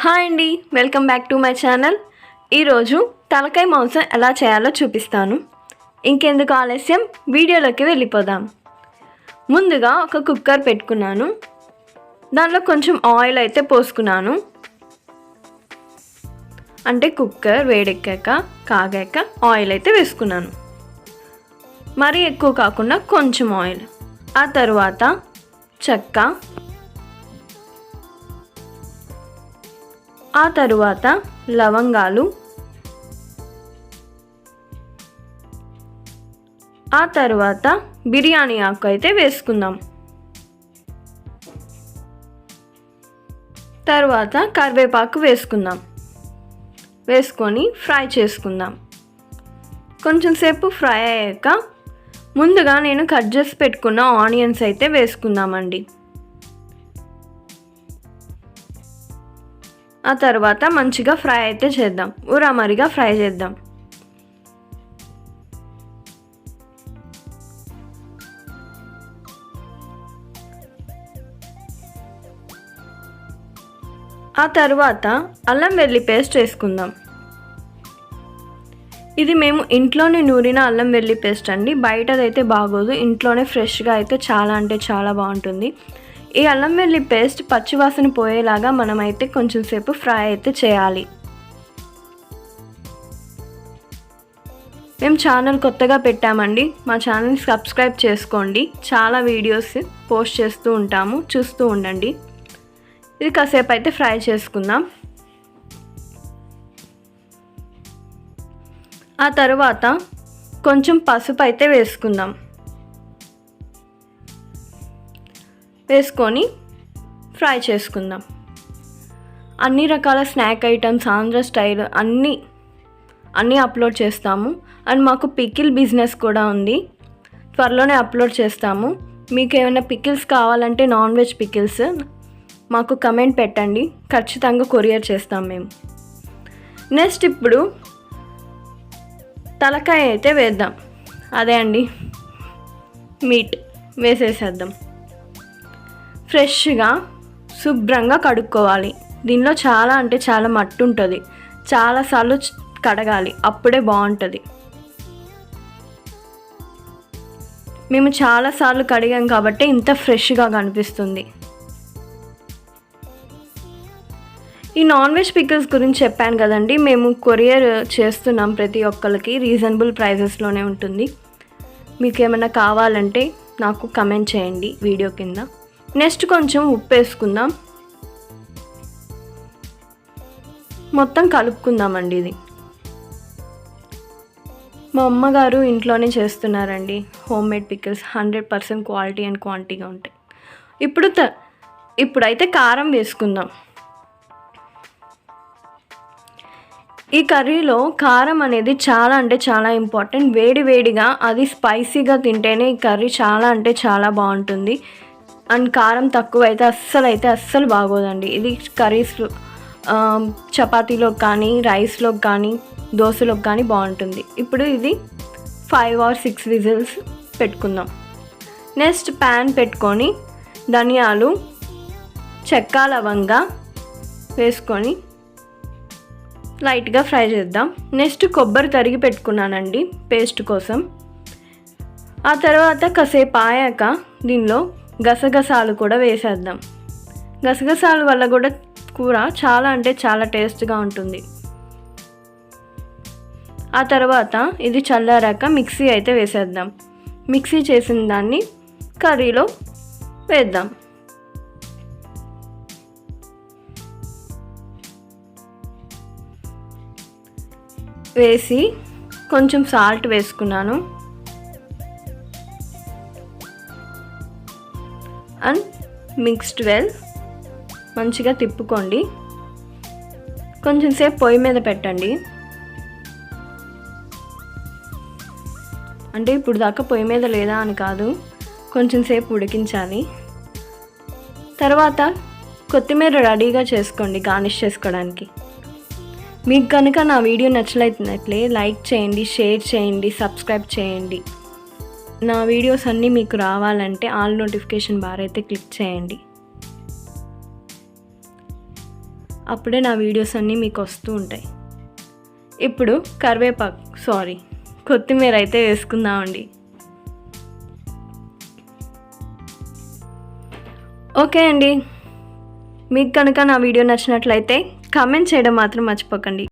Hi అండి, welcome back to my channel. ఈరోజు తలకాయ మాంసం ఎలా చేయాలో చూపిస్తాను. ఇంకెందుకు ఆలస్యం, వీడియోలోకి వెళ్ళిపోదాం. ముందుగా ఒక కుక్కర్ పెట్టుకున్నాను. దానిలో కొంచెం ఆయిల్ అయితే పోసుకున్నాను. అంటే కుక్కర్ కాగాక ఆయిల్ అయితే వేసుకున్నాను. మరీ ఎక్కువ కాకుండా కొంచెం ఆయిల్. ఆ తర్వాత చెక్క, ఆ తరువాత లవంగాలు, ఆ తర్వాత బిర్యానీ ఆకు అయితే వేసుకుందాం. తర్వాత కరివేపాకు వేసుకుందాం. వేసుకొని ఫ్రై చేసుకుందాం. కొంచెం సేపు ఫ్రై అయ్యాక ముందుగా నేను కట్ చేసి పెట్టుకున్న ఆనియన్స్ అయితే వేసుకుందామండి. ఆ తర్వాత మంచిగా ఫ్రై అయితే చేద్దాం, ఉరామరిగా ఫ్రై చేద్దాం. ఆ తర్వాత అల్లం వెల్లి పేస్ట్ వేసుకుందాం. ఇది మేము ఇంట్లోనే నూరిన అల్లం వెల్లి పేస్ట్ అండి, బయటదైతే బాగోదు. ఇంట్లోనే ఫ్రెష్గా అయితే చాలా అంటే చాలా బాగుంటుంది. ఈ అల్లం వెల్లి పేస్ట్ పచ్చివాసన పోయేలాగా మనమైతే కొంచెం సేపు ఫ్రై అయితే చేయాలి. మేము ఛానల్ కొత్తగా పెట్టామండి, మా ఛానల్ని సబ్స్క్రైబ్ చేసుకోండి. చాలా వీడియోస్ పోస్ట్ చేస్తూ ఉంటాము, చూస్తూ ఉండండి. ఇది కాసేపు అయితే ఫ్రై చేసుకుందాం. ఆ తర్వాత కొంచెం పసుపు అయితే వేసుకుందాం. వేసుకొని ఫ్రై చేసుకుందాం. అన్ని రకాల స్నాక్ ఐటమ్స్ ఆంధ్ర స్టైల్ అన్నీ అప్లోడ్ చేస్తాము. అండ్ మాకు పికిల్ బిజినెస్ కూడా ఉంది, త్వరలోనే అప్లోడ్ చేస్తాము. మీకు ఏమైనా పికిల్స్ కావాలంటే నాన్ వెజ్ పికిల్స్ మాకు కమెంట్ పెట్టండి, ఖచ్చితంగా కొరియర్ చేస్తాం మేము. నెక్స్ట్ ఇప్పుడు తలకాయ అయితే వేద్దాం. అదే అండి, మీట్ వేసేసేద్దాం. ఫ్రెష్గా శుభ్రంగా కడుక్కోవాలి. దీనిలో చాలా అంటే చాలా మట్టి ఉంటుంది, చాలాసార్లు కడగాలి, అప్పుడే బాగుంటుంది. మేము చాలాసార్లు కడిగాం కాబట్టి ఇంత ఫ్రెష్గా కనిపిస్తుంది. ఈ నాన్ వెజ్ పికిల్స్ గురించి చెప్పాను కదండి, మేము కొరియర్ చేస్తున్నాం ప్రతి ఒక్కరికి, రీజనబుల్ ప్రైజెస్లోనే ఉంటుంది. మీకు ఏమైనా కావాలంటే నాకు కమెంట్ చేయండి వీడియో కింద. నెక్స్ట్ కొంచెం ఉప్పు వేసుకుందాం. మొత్తం కలుపుకుందామండి. ఇది మా అమ్మగారు ఇంట్లోనే చేస్తున్నారండి, home made pickles 100% quality and క్వాంటిటీగా ఉంటాయి. ఇప్పుడైతే కారం వేసుకుందాం. ఈ కర్రీలో కారం అనేది చాలా అంటే చాలా ఇంపార్టెంట్. వేడిగా అది స్పైసీగా తింటేనే ఈ కర్రీ చాలా అంటే చాలా బాగుంటుంది. అండ్ కారం తక్కువ అయితే అస్సలు బాగోదండి. ఇది కర్రీస్లో, చపాతీలో కానీ, రైస్లో కానీ, దోశలోకి కానీ బాగుంటుంది. ఇప్పుడు ఇది 5 or 6 విజిల్స్ పెట్టుకుందాం. నెక్స్ట్ ప్యాన్ పెట్టుకొని ధనియాలు, చెక్క, లవంగా వేసుకొని లైట్గా ఫ్రై చేద్దాం. నెక్స్ట్ కొబ్బరి తరిగి పెట్టుకున్నానండి పేస్ట్ కోసం. ఆ తర్వాత కాసేపు ఆయాక దీనిలో గసగసాలు కూడా వేసేద్దాం. గసగసాల వల్ల కూడా కూర చాలా అంటే చాలా టేస్ట్గా ఉంటుంది. ఆ తర్వాత ఇది చల్లారాక మిక్సీ అయితే వేసేద్దాం. మిక్సీ చేసిన దాన్ని కర్రీలో వేద్దాం. వేసి కొంచెం సాల్ట్ వేసుకున్నాను. అండ్ మిక్స్డ్ వెల్ మంచిగా తిప్పుకోండి. కొంచెం సేపు పొయ్యి మీద పెట్టండి. అంటే ఇప్పుడు దాకా పొయ్యి మీద లేదా అని కాదు, కొంచెం సేపు ఉడికించాలి. తర్వాత కొత్తిమీర రెడీగా చేసుకోండి గార్నిష్ చేసుకోవడానికి. మీకు కనుక నా వీడియో నచ్చినట్లయితే లైక్ చేయండి, షేర్ చేయండి, సబ్స్క్రైబ్ చేయండి. నా వీడియోస్ అన్నీ మీకు రావాలంటే ఆల్ నోటిఫికేషన్ బార్ అయితే క్లిక్ చేయండి. అప్పుడే నా వీడియోస్ అన్నీ మీకు వస్తూ ఉంటాయి. ఇప్పుడు కొత్తిమీర అయితే వేసుకుందామండి. ఓకే అండి, మీకు కనుక నా వీడియో నచ్చినట్లయితే కామెంట్ చేయడం మాత్రం మర్చిపోకండి.